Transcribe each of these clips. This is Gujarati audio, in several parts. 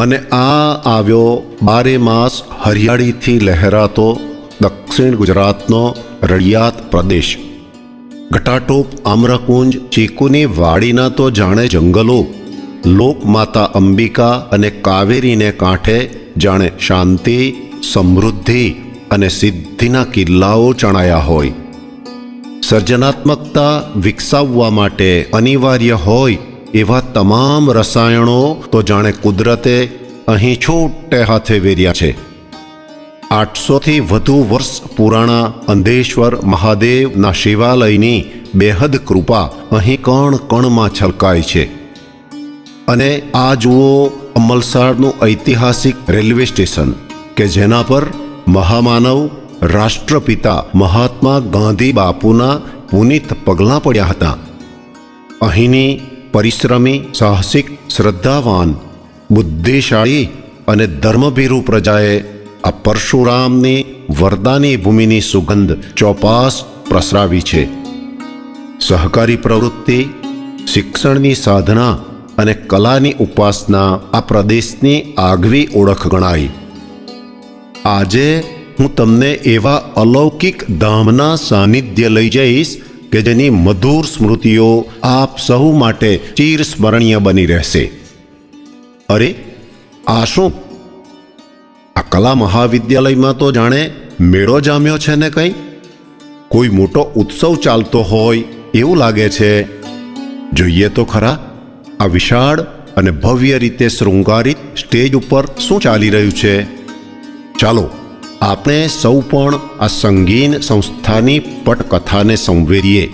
અને આ આવ્યો બારે માસ હરિયાળીથી લહેરાતો દક્ષિણ ગુજરાતનો રળિયાત પ્રદેશ. ઘટાટોપ આમ્રકુંજ ચીકુની વાડીના તો જાણે જંગલો, લોકમાતા અંબિકા અને કાવેરીને કાંઠે જાણે શાંતિ, સમૃદ્ધિ અને સિદ્ધિના કિલ્લાઓ ચણાયા હોય. સર્જનાત્મકતા વિકસાવવા માટે અનિવાર્ય હોય એવા તમામ રસાયણો તો જાણે કુદરતે અહીં છૂટે હાથે વેર્યા છે. 800થી વધુ વર્ષ પુરાણા અંધેશ્વર મહાદેવના શિવાલયની બેહદ કૃપા અહીં કણ કણમાં છલકાય છે. અને આ જુઓ અમલસાડનું ઐતિહાસિક રેલવે સ્ટેશન કે જેના પર મહામાનવ રાષ્ટ્રપિતા મહાત્મા ગાંધી બાપુના પુનિત પગલાં પડ્યા હતા. અહીંની પરિશ્રમી, સાહસિક, શ્રદ્ધાવાન, બુદ્ધિશાળી અને ધર્મભીરુ પ્રજાએ આ પરશુરામની વરદાની ભૂમિની સુગંધ ચોપાસ પ્રસરાવી છે. સહકારી પ્રવૃત્તિ, શિક્ષણની સાધના અને કલાની ઉપાસના આ પ્રદેશની આગવી ઓળખ ગણાય. આજે હું તમને એવા અલૌકિક ધામના સાનિધ્ય લઈ જઈશ કે જેની મધુર સ્મૃતિઓ આપ સહુ માટે ચિરસ્મરણીય બની રહેશે. અરે આ શું? આ કલા મહાવિદ્યાલયમાં તો જાણે મેળો જામ્યો છે ને કંઈ. કોઈ મોટો ઉત્સવ ચાલતો હોય એવું લાગે છે. જોઈએ તો ખરા આ વિશાળ અને ભવ્ય રીતે શૃંગારિત સ્ટેજ ઉપર શું ચાલી રહ્યું છે. ચાલો આપણે સૌ પણ આ સંગીન સંસ્થાની પટકથાને સંવેદીએ.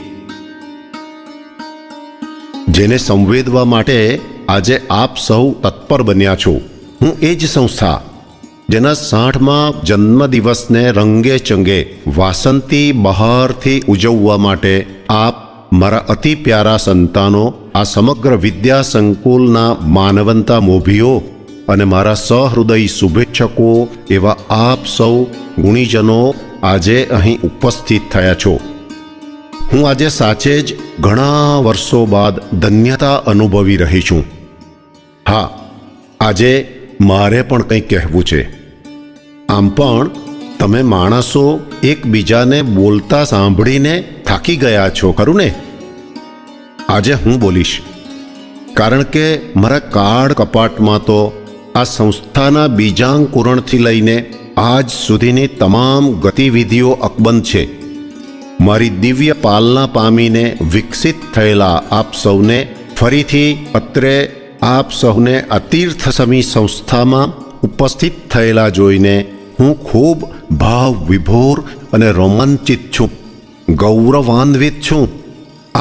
જેને સંવેદવા માટે આજે આપ સૌ તત્પર બન્યા છો. હું એ જ સંસ્થા જેના 60મા જન્મદિવસને રંગે ચંગે વાસંતી બહારથી ઉજવવા માટે આપ મારા અતિ પ્યારા સંતાનો, આ સમગ્ર વિદ્યા સંકુલના માનવંતા મોભીઓ અને મારા સહૃદય શુભેચ્છકો એવા આપ સૌ ગુણીજનો આજે અહીં ઉપસ્થિત થયા છો. હું આજે સાચે જ ઘણા વર્ષો બાદ ધન્યતા અનુભવી રહી છું. હા, આજે મારે પણ કંઈક કહેવું છે. આમ પણ તમે માણસો એકબીજાને બોલતા સાંભળીને થાકી ગયા છો ખરું ને? આજે હું બોલીશ, કારણ કે મારા કાળ કપાટમાં તો આ સંસ્થાના બીજાંકુરણથી લઈને આજ સુધીની તમામ ગતિવિધિઓ અકબંધ છે. મારી દિવ્ય પાલના પામીને વિકસિત થયેલા આપ સૌને ફરીથી અત્રે આપ સૌને આ તીર્થસમી સંસ્થામાં ઉપસ્થિત થયેલા જોઈને હું ખૂબ ભાવ વિભોર અને રોમાંચિત છું, ગૌરવાન્વિત છું.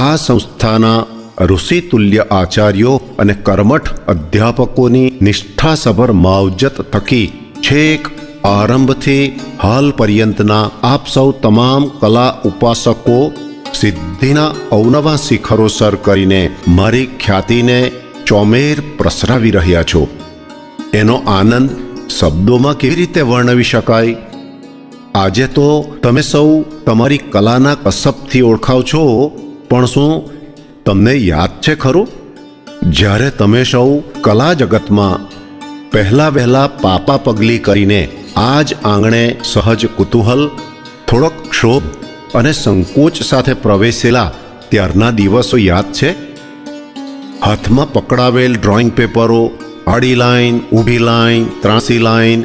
આ સંસ્થાના ઋષિતુલ્ય આચાર્યો અને કર્મઠ અધ્યાપકોની નિષ્ઠાસભર માવજત થકી છેક આરંભથી હાલ પર્યંતના આપ સૌ તમામ કલા ઉપાસકો સિદ્ધિના અવનવા શિખરો સર કરીને મારી ખ્યાતિને ચોમેર પ્રસરાવી રહ્યા છો. એનો આનંદ શબ્દોમાં કેવી રીતે વર્ણવી શકાય? આજે તો તમે સૌ તમારી કલાના કસબથી ઓળખાવ છો, પણ શું તમને યાદ છે ખરું જ્યારે તમે સૌ કલા જગતમાં પહેલા વહેલા પાપા પગલી કરીને આ જ આંગણે સહજ કુતૂહલ, થોડોક ક્ષોભ અને સંકોચ સાથે પ્રવેશેલા ત્યારના દિવસો યાદ છે? હાથમાં પકડાવેલ ડ્રોઈંગ પેપરો, આડી લાઈન, ઊભી લાઈન, ત્રાસી લાઈન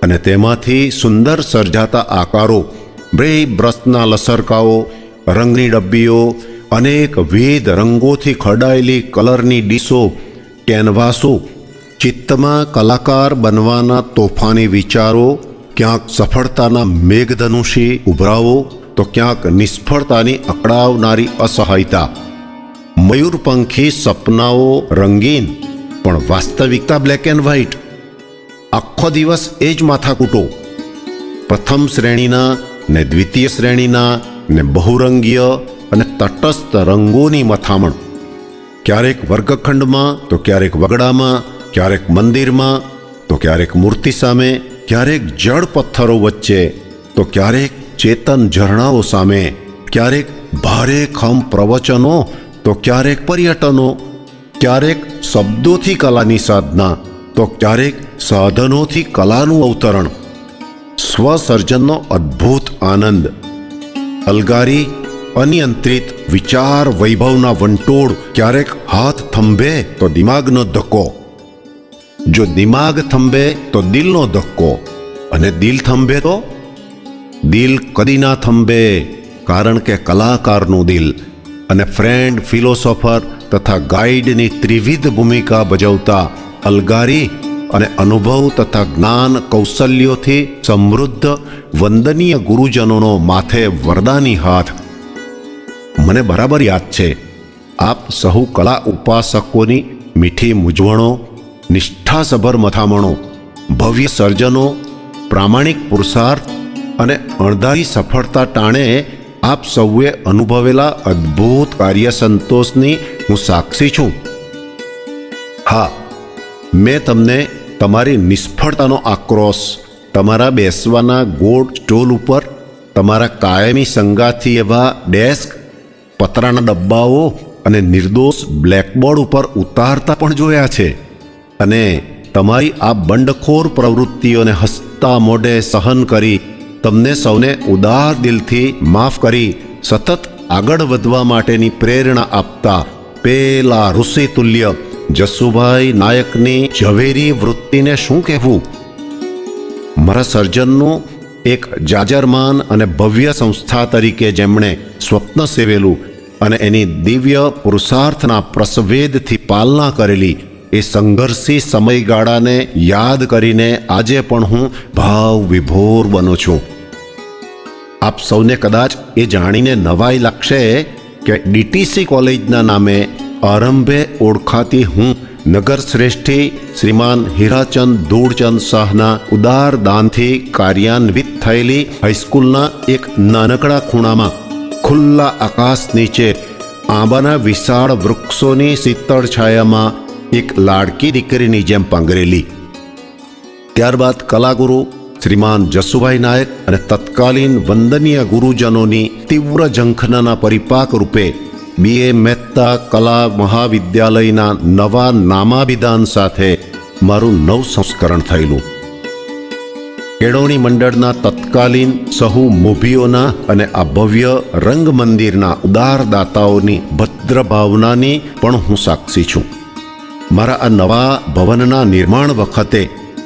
અને તેમાંથી સુંદર સર્જાતા આકારો, બ્રેઇ બ્રશના લસરકાઓ, રંગની ડબ્બીઓ, અનેક વિવિધ રંગોથી ખરડાયેલી કલરની ડીશો, કેનવાસો, ચિત્તમાં કલાકાર બનવાના તોફાની વિચારો, ક્યાંક સફળતાના મેઘધનુષી ઉભરાવો તો ક્યાંક નિષ્ફળતાની અકળાવનારી અસહાયતા, મયુરપંખી સપનાઓ રંગીન પણ વાસ્તવિકતા બ્લેક એન્ડ વ્હાઇટ. આખો દિવસ એ જ માથાકૂટો, પ્રથમ શ્રેણીના ને દ્વિતીય શ્રેણીના ને બહુરંગીય અને તટસ્થ રંગોની મથામણ. ક્યારેક વર્ગખંડમાં તો ક્યારેક વગડામાં, ક્યારેક મંદિરમાં તો ક્યારેક મૂર્તિ સામે, ક્યારેક જળ પથ્થરો વચ્ચે તો ક્યારેક ચેતન ઝરણાઓ સામે, ક્યારેક ભારે ખમ પ્રવચનો તો ક્યારેક પર્યટનો, ક્યારેક શબ્દોથી કલાની સાધના તો ક્યારેક સાધનોથી કલાનું અવતરણ, સ્વસર્જનનો અદ્ભુત આનંદ, અલગારી અનિયંત્રિત વિચાર વૈભવના વંટોળ, ક્યારેક હાથ થંભે તો દિમાગનો ધક્કો, જો દિમાગ થંભે તો દિલનો ધક્કો, અને દિલ થંભે તો દિલ કદી ના થંભે, કારણ કે કલાકારનું દિલ અને ફ્રેન્ડ, ફિલોસોફર તથા ગાઈડની ત્રિવિધ ભૂમિકા ભજવતા અલગારી અને અનુભવ તથા જ્ઞાન કૌશલ્યોથી સમૃદ્ધ વંદનીય ગુરુજનોનો માથે વરદાની હાથ. મને બરાબર યાદ છે, આપ સહુ કલા ઉપાસકોની મીઠી મૂંઝવણો, નિષ્ઠાસભર મથામણો, ભવ્ય સર્જનો, પ્રામાણિક પુરુષાર્થ અને અણધારી સફળતા ટાણે આપ સૌએ અનુભવેલા અદ્ભુત કાર્ય સંતોષની હું સાક્ષી છું. હા, મેં તમને તમારી નિષ્ફળતાનો આક્રોશ, તમારા બેસવાના ગોળ સ્ટોલ ઉપર, તમારા કાયમી સંગાથી એવા ડેસ્ક, પતરાના ડબ્બાઓ અને નિર્દોષ બ્લેકબોર્ડ ઉપર ઉતારતા પણ જોયા છે, અને તમારી આ બંડખોર પ્રવૃત્તિઓને હસતા મોઢે સહન કરી, તમને સૌને ઉદાર દિલથી માફ કરી, સતત આગળ વધવા માટેની પ્રેરણા આપતા પેલા ઋષિતુલ્ય જસુભાઈ નાયકની ઝવેરી વૃત્તિને શું કહેવું? મારા સર્જનનું એક જાજરમાન અને ભવ્ય સંસ્થા તરીકે જેમણે સ્વપ્ન સેવેલું અને એની દિવ્ય પુરુષાર્થના પ્રસવેદથી પાલના કરેલી એ સંઘર્ષી સમયગાળાને યાદ કરીને આજે પણ હું ભાવ વિભોર બનું છું. આપ સૌને કદાચ એ જાણીને નવાઈ લાગશે કે ડીટીસી કોલેજના નામે આરંભે ઓળખાતી હું નગર શ્રેષ્ઠી શ્રીમાન હીરાચંદ ધૂળચંદ શાહના ઉદાર દાનથી કાર્યાન્વિત થયેલી હાઈસ્કૂલના એક નાનકડા ખૂણામાં ખુલ્લા આકાશ નીચે આંબાના વિશાળ વૃક્ષોની શીતળ છાયામાં એક લાડકી દીકરીની જેમ પાંગરેલી. ત્યારબાદ કલાગુરુ શ્રીમાન જસુભાઈ નાયક અને તત્કાલીન વંદનીય ગુરુજનોની તીવ્ર ઝંખનાના પરિપાક રૂપે BA મહેતા કલા મહાવિદ્યાલયના નવા નામાભિધાન સાથે મારું નવ સંસ્કરણ થયેલું. કેળવણી મંડળના તત્કાલીન સહુ મોભીઓના અને આ ભવ્ય રંગમંદિરના ઉદાર દાતાઓની ભદ્ર ભાવનાની પણ હું સાક્ષી છું. મારા આ નવા ભવનના નિર્માણ વખતે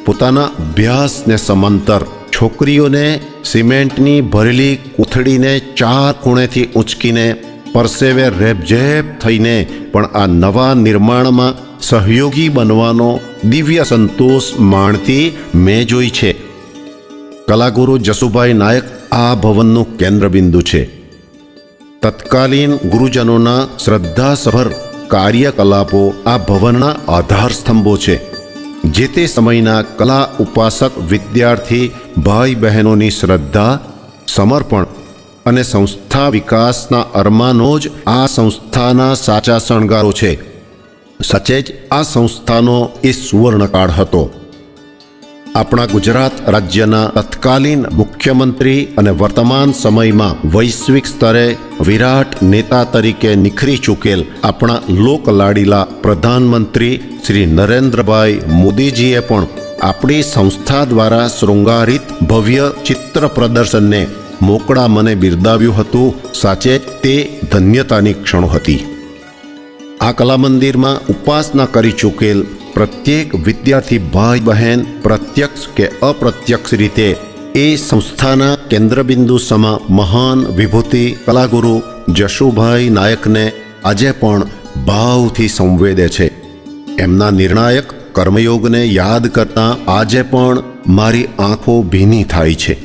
પોતાના અભ્યાસને સમાંતર છોકરીઓને સિમેન્ટની ભરેલી કોથળીને ચાર ખૂણેથી ઊંચકીને પરસેવે રેબઝેબ થઈને પણ આ નવા નિર્માણમાં સહયોગી બનવાનો દિવ્ય સંતોષ માણતી મેં જોઈ છે. કલાગુરુ જસુભાઈ નાયક આ ભવનનું કેન્દ્રબિંદુ છે. તત્કાલીન ગુરુજનોના શ્રદ્ધાસભર કાર્યકલાપો આ ભવનના આધાર સ્તંભો છે. જે તે સમયના કલા ઉપાસક વિદ્યાર્થી ભાઈ બહેનોની શ્રદ્ધા, સમર્પણ અને સંસ્થા વિકાસના અરમાનો જ આ સંસ્થાના સાચા શણગારો છે. સચે જ આ સંસ્થાનો એ સુવર્ણકાળ હતો. આપણા ગુજરાત રાજ્યના તત્કાલીન મુખ્યમંત્રી અને વર્તમાન સમયમાં વૈશ્વિક સ્તરે વિરાટ નેતા તરીકે નિખરી ચૂકેલ આપણા લોકલાડીલા પ્રધાનમંત્રી શ્રી નરેન્દ્રભાઈ મોદીજીએ પણ આપણી સંસ્થા દ્વારા શૃંગારિત ભવ્ય ચિત્ર પ્રદર્શનને મોકળા મને બિરદાવ્યું હતું. સાચે જ તે ધન્યતાની ક્ષણો હતી. આ કલા મંદિરમાં ઉપાસના કરી ચૂકેલ પ્રત્યેક વિદ્યાર્થી ભાઈ બહેન પ્રત્યક્ષ કે અપ્રત્યક્ષ રીતે એ સંસ્થાના કેન્દ્રબિંદુ સમા મહાન વિભૂતિ કલાગુરુ જશુભાઈ નાયકને આજે પણ ભાવથી સંવેદે છે. એમના નિર્ણાયક કર્મયોગને યાદ કરતાં આજે પણ મારી આંખો ભીની થાય છે.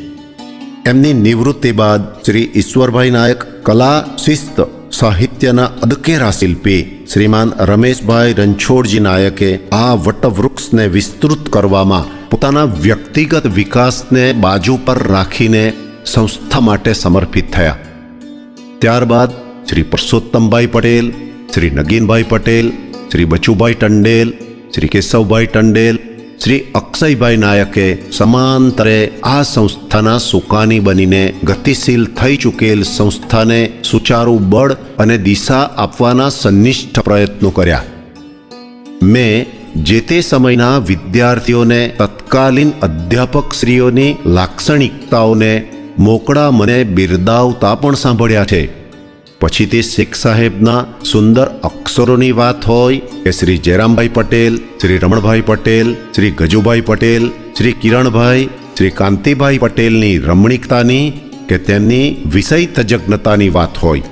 એમની નિવૃત્તિ બાદ શ્રી ઈશ્વરભાઈ નાયક કલા શિસ્ત સાહિત્યના અદકેરા શિલ્પી શ્રીમાન રમેશભાઈ રણછોડજી નાયકે આ વટવૃક્ષને વિસ્તૃત કરવામાં પોતાના વ્યક્તિગત વિકાસને બાજુ પર રાખીને સંસ્થા માટે સમર્પિત થયા. ત્યારબાદ શ્રી પરસોત્તમભાઈ પટેલ, શ્રી નગીનભાઈ પટેલ, શ્રી બચુભાઈ ટંડેલ, શ્રી કેશવભાઈ ટંડેલ, શ્રી અક્ષયભાઈ નાયકે સમાંતરે આ સંસ્થાના સુકાની બનીને ગતિશીલ થઈ ચૂકેલ સંસ્થાને સુચારું બળ અને દિશા આપવાના સનિષ્ઠ પ્રયત્નો કર્યા. મેં જે તે સમયના વિદ્યાર્થીઓને તત્કાલીન અધ્યાપકશ્રીઓની લાક્ષણિકતાઓને મોકળા મને બિરદાવતા પણ સાંભળ્યા છે. પછી તે શેખ સાહેબના સુંદર અક્ષરોની વાત હોય કે શ્રી જયરામભાઈ પટેલ, શ્રી રમણભાઈ પટેલ, શ્રી ગજુભાઈ પટેલ, શ્રી કિરણભાઈ, શ્રી કાંતિભાઈ પટેલની રમણીકતાની કે તેમની વિષય તજજ્ઞતાની વાત હોય.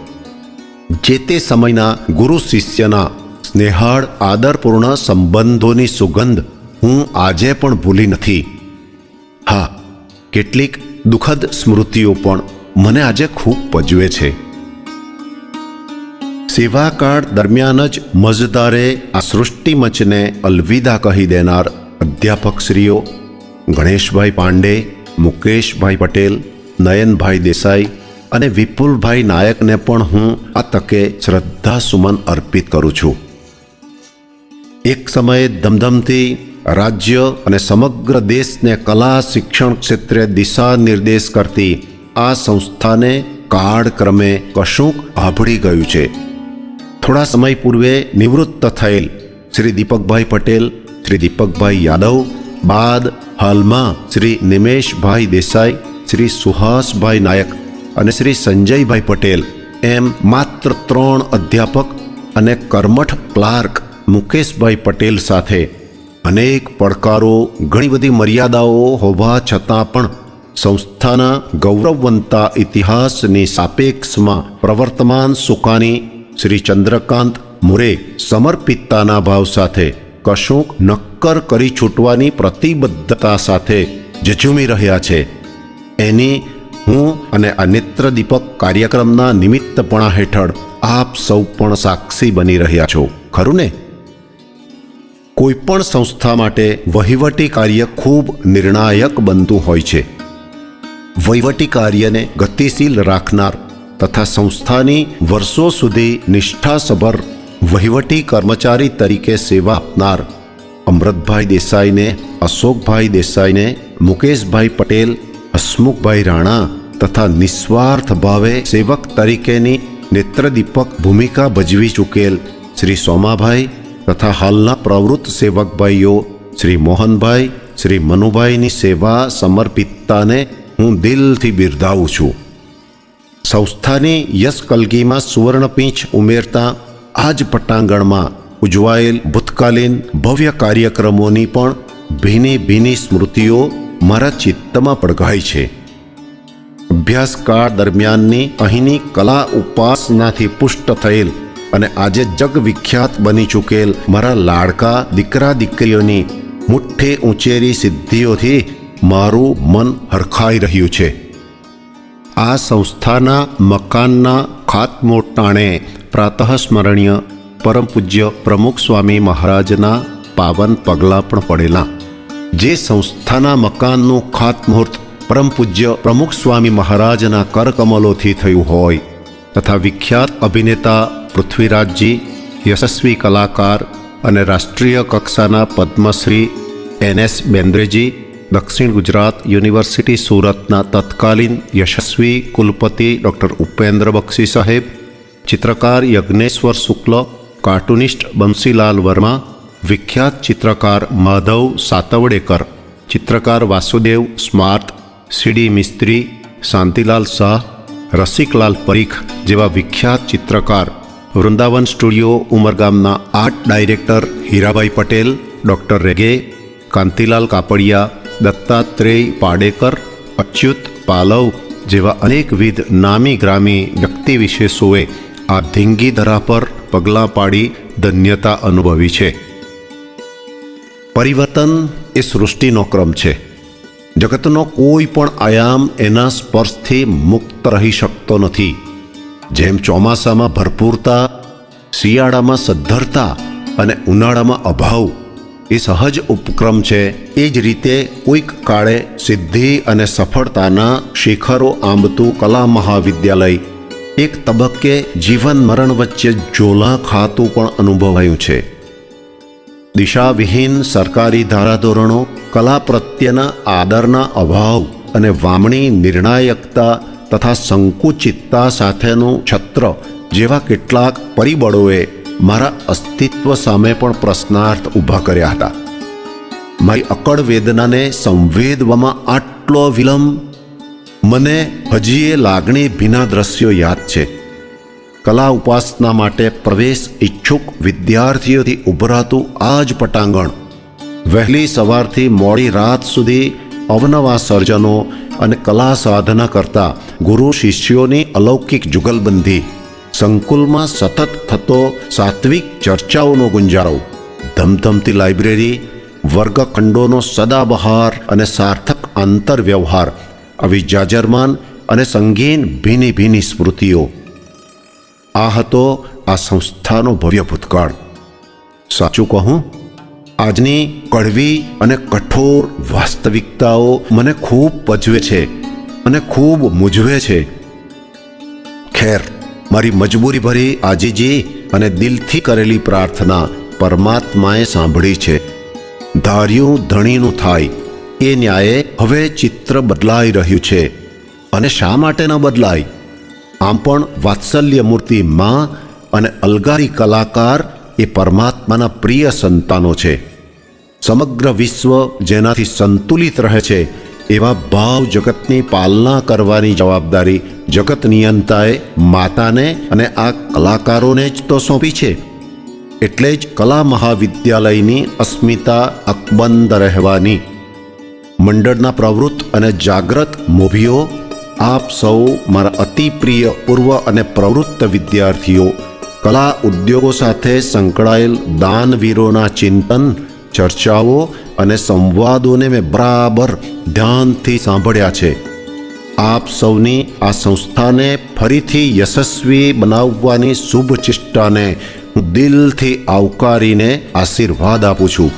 જે તે સમયના ગુરુ શિષ્યના સ્નેહાળ આદરપૂર્ણ સંબંધોની સુગંધ હું આજે પણ ભૂલી નથી. હા, કેટલીક દુઃખદ સ્મૃતિઓ પણ મને આજે ખૂબ પજવે છે. સેવાકાળ દરમિયાન જ મજદારે આ સૃષ્ટિમંચને અલવિદા કહી દેનાર અધ્યાપકશ્રીઓ ગણેશભાઈ પાંડે, મુકેશભાઈ પટેલ, નયનભાઈ દેસાઈ અને વિપુલભાઈ નાયકને પણ હું આ તકે શ્રદ્ધાસુમન અર્પિત કરું છું. એક સમયે ધમધમતી રાજ્ય અને સમગ્ર દેશને કલા શિક્ષણ ક્ષેત્રે દિશા નિર્દેશ કરતી આ સંસ્થાને કાળક્રમે કશુંક આભળી ગયું છે. થોડા સમય પૂર્વે નિવૃત્ત થયેલ શ્રી દીપકભાઈ પટેલ, શ્રી દીપકભાઈ યાદવ બાદ હાલમાં શ્રી નિમેશભાઈ દેસાઈ, શ્રી સુહાસભાઈ નાયક અને શ્રી સંજયભાઈ પટેલ એમ માત્ર 3 અધ્યાપક અને કર્મઠ ક્લાર્ક મુકેશભાઈ પટેલ સાથે અનેક પડકારો, ઘણી બધી મર્યાદાઓ હોવા છતાં પણ સંસ્થાના ગૌરવવંતા ઇતિહાસની સાપેક્ષમાં પ્રવર્તમાન સુકાની શ્રી ચંદ્રકાંત મુરે સમર્પિતતાના ભાવ સાથે કશુંક નક્કર કરી છૂટવાની પ્રતિબદ્ધતા સાથે ઝઝૂમી રહ્યા છે. એની હું અને આ નેત્રદીપક કાર્યક્રમના નિમિત્તપણા હેઠળ આપ સૌ પણ સાક્ષી બની રહ્યા છો, ખરું ને? કોઈપણ સંસ્થા માટે વહીવટી કાર્ય ખૂબ નિર્ણાયક બનતું હોય છે. વહીવટી કાર્યને ગતિશીલ રાખનાર તથા સંસ્થાની વર્ષો સુધી નિષ્ઠાસભર વહીવટી કર્મચારી તરીકે સેવા આપનાર અમૃતભાઈ દેસાઈને, અશોકભાઈ દેસાઈને, મુકેશભાઈ પટેલ, હસમુખભાઈ રાણા તથા નિસ્વાર્થ ભાવે સેવક તરીકેની નેત્રદીપક ભૂમિકા ભજવી ચૂકેલ શ્રી સોમાભાઈ તથા હાલના પ્રવૃત્ત સેવકભાઈઓ શ્રી મોહનભાઈ, શ્રી મનુભાઈની સેવા સમર્પિતતાને હું દિલથી બિરદાવું છું. સંસ્થાની યશકલગીમાં સુવર્ણપીંછ ઉમેરતા આ જ પટાંગણમાં ઉજવાયેલ ભૂતકાલીન ભવ્ય કાર્યક્રમોની પણ ભીની ભીની સ્મૃતિઓ મારા ચિત્તમાં પડઘાય છે. અભ્યાસકાળ દરમિયાનની અહીંની કલા ઉપાસનાથી પુષ્ટ થયેલ અને આજે જગવિખ્યાત બની ચૂકેલ મારા લાડકા દીકરા દીકરીઓની મુઠ્ઠે ઊંચેરી સિદ્ધિઓથી મારું મન હરખાઈ રહ્યું છે. આ સંસ્થાના મકાનના ખાતમોટાણે પ્રાતઃસ્મરણીય પરમ પૂજ્ય પ્રમુખ સ્વામી મહારાજના પાવન પગલાં પણ પડેલા. જે સંસ્થાના મકાનનું ખાતમુહૂર્ત પરમ પૂજ્ય પ્રમુખ સ્વામી મહારાજના કરકમલોથી થયું હોય તથા વિખ્યાત અભિનેતા પૃથ્વીરાજજી, યશસ્વી કલાકાર અને રાષ્ટ્રીય કક્ષાના પદ્મશ્રી NS બેન્દ્રેજી, દક્ષિણ ગુજરાત યુનિવર્સિટી સુરતના તત્કાલીન યશસ્વી કુલપતિ ડૉક્ટર ઉપેન્દ્ર બક્ષી સાહેબ, ચિત્રકાર યજ્ઞેશ્વર શુક્લ, કાર્ટૂનિસ્ટ બંસીલાલ વર્મા, વિખ્યાત ચિત્રકાર માધવ સાતવડેકર, ચિત્રકાર વાસુદેવ સ્માર્ત, CD મિસ્ત્રી, શાંતિલાલ શાહ, રસિકલાલ પરીખ જેવા વિખ્યાત ચિત્રકાર, વૃંદાવન સ્ટુડિયો ઉમરગામના art director Hirabhai Patel, doctor Rege, Kantilal Kapadia, Dattatreya Padekar, Achyut Palav જેવા અનેકવિધ નામી ગ્રામી વ્યક્તિ વિશેષોએ આ ધીંગી ધરા પર પગલાં પાડી ધન્યતા અનુભવી છે. પરિવર્તન એ સૃષ્ટિનો ક્રમ છે. જગતનો કોઈ પણ આયામ એના સ્પર્શથી મુક્ત રહી શકતો નથી. જેમ ચોમાસામાં ભરપૂરતા, શિયાળામાં સદ્ધરતા અને ઉનાળામાં અભાવ એ સહજ ઉપક્રમ છે, એ જ રીતે કોઈક કાળે સિદ્ધિ અને સફળતાના શિખરો આંબતું કલા મહાવિદ્યાલય એક તબક્કે જીવન મરણ વચ્ચે ઝોલા ખાતું પણ અનુભવાયું છે. દિશાવિહીન સરકારી ધારાધોરણો, કલા પ્રત્યેના આદરના અભાવ અને વામણી નિર્ણાયકતા તથા સંકુચિતતા સાથેનું છત્ર જેવા કેટલાક પરિબળોએ મારા અસ્તિત્વ સામે પણ પ્રશ્નાર્થ ઊભા કર્યા હતા. મારી અકળ વેદનાને સંવેદવામાં આટલો વિલંબ. મને હજી એ લાગણી ભીના દ્રશ્યો યાદ છે. કલા ઉપાસના માટે પ્રવેશ ઈચ્છુક વિદ્યાર્થીઓથી ઉભરાતું આ જ પટાંગણ, વહેલી સવારથી મોડી રાત સુધી અવનવા સર્જનો અને કલા સાધના કરતા ગુરુ શિષ્યોની અલૌકિક જુગલબંધી, સંકુલમાં સતત થતો સાત્વિક ચર્ચાઓનો ગુંજારો, ધમધમતી લાઇબ્રેરી, વર્ગખંડોનો સદાબહાર અને સાર્થક આંતરવ્યવહાર, આવી જાજરમાન અને સંગીન ભીની ભીની સ્મૃતિઓ. આ હતો આ સંસ્થાનો ભવ્ય ભૂતકાળ. સાચું કહું, આજની કડવી અને કઠોર વાસ્તવિકતાઓ મને ખૂબ પજવે છે અને ખૂબ મૂંઝવે છે. ખેર, મારી મજબૂરી ભરી આજીજી અને દિલથી કરેલી પ્રાર્થના પરમાત્માએ સાંભળી છે. ધાર્યું ધણીનું થાય એ ન્યાયે હવે ચિત્ર બદલાઈ રહ્યું છે. અને શા માટે ન બદલાય? આમ પણ વાત્સલ્ય મૂર્તિ માં અને અલગારી કલાકાર એ પરમાત્માના પ્રિય સંતાનો છે. સમગ્ર વિશ્વ જેનાથી સંતુલિત રહે છે એવા ભાવ જગતની પાલના કરવાની જવાબદારી જગત નિયંતાએ માતાને અને આ કલાકારોને જ તો સોંપી છે. એટલે જ કલા મહાવિદ્યાલયની અસ્મિતા અકબંધ રહેવાની. મંડળના પ્રવૃત્ત અને જાગ્રત મોભીઓ, આપ સૌ મારા અતિ પ્રિય પૂર્વ અને પ્રવૃત્ત વિદ્યાર્થીઓ, કલા ઉદ્યોગો સાથે સંકળાયેલ દાનવીરોના ચિંતન, ચર્ચાઓ અને સંવાદોને મેં બરાબર ધ્યાનથી સાંભળ્યા છે. આપ સૌની આ સંસ્થાને ફરીથી યશસ્વી બનાવવાની શુભ ચેષ્ટાને હું દિલથી આવકારીને આશીર્વાદ આપું છું.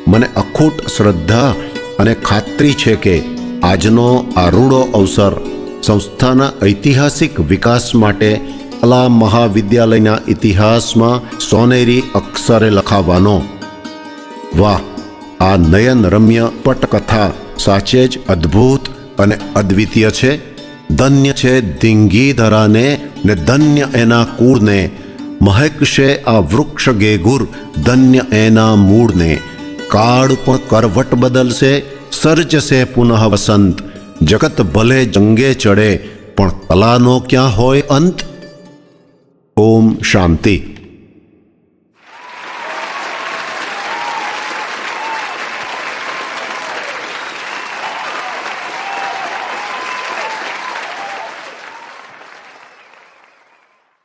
મને અખૂટ શ્રદ્ધા અને ખાતરી છે કે આજનો આ રૂડો અવસર સંસ્થાના ઐતિહાસિક વિકાસ માટે કલા મહાવિદ્યાલયના ઇતિહાસમાં સોનેરી અક્ષરે લખાવાનો. વાહ, આ નયનરમ્ય પટકથા સાચે જ અદ્ભુત અને અદ્વિતીય છે. ધન્ય છે ધીંગીધરાને ને ધન્ય એના કુળને, મહેકશે આ વૃક્ષ ગેગુર ધન્ય એના મૂળને. કાળ પણ કરવટ બદલશે, સર્જશે પુનઃ વસંત. જગત ભલે જંગે ચડે પણ કલાનો ક્યાં હોય અંત. ઓમ શાંતિ.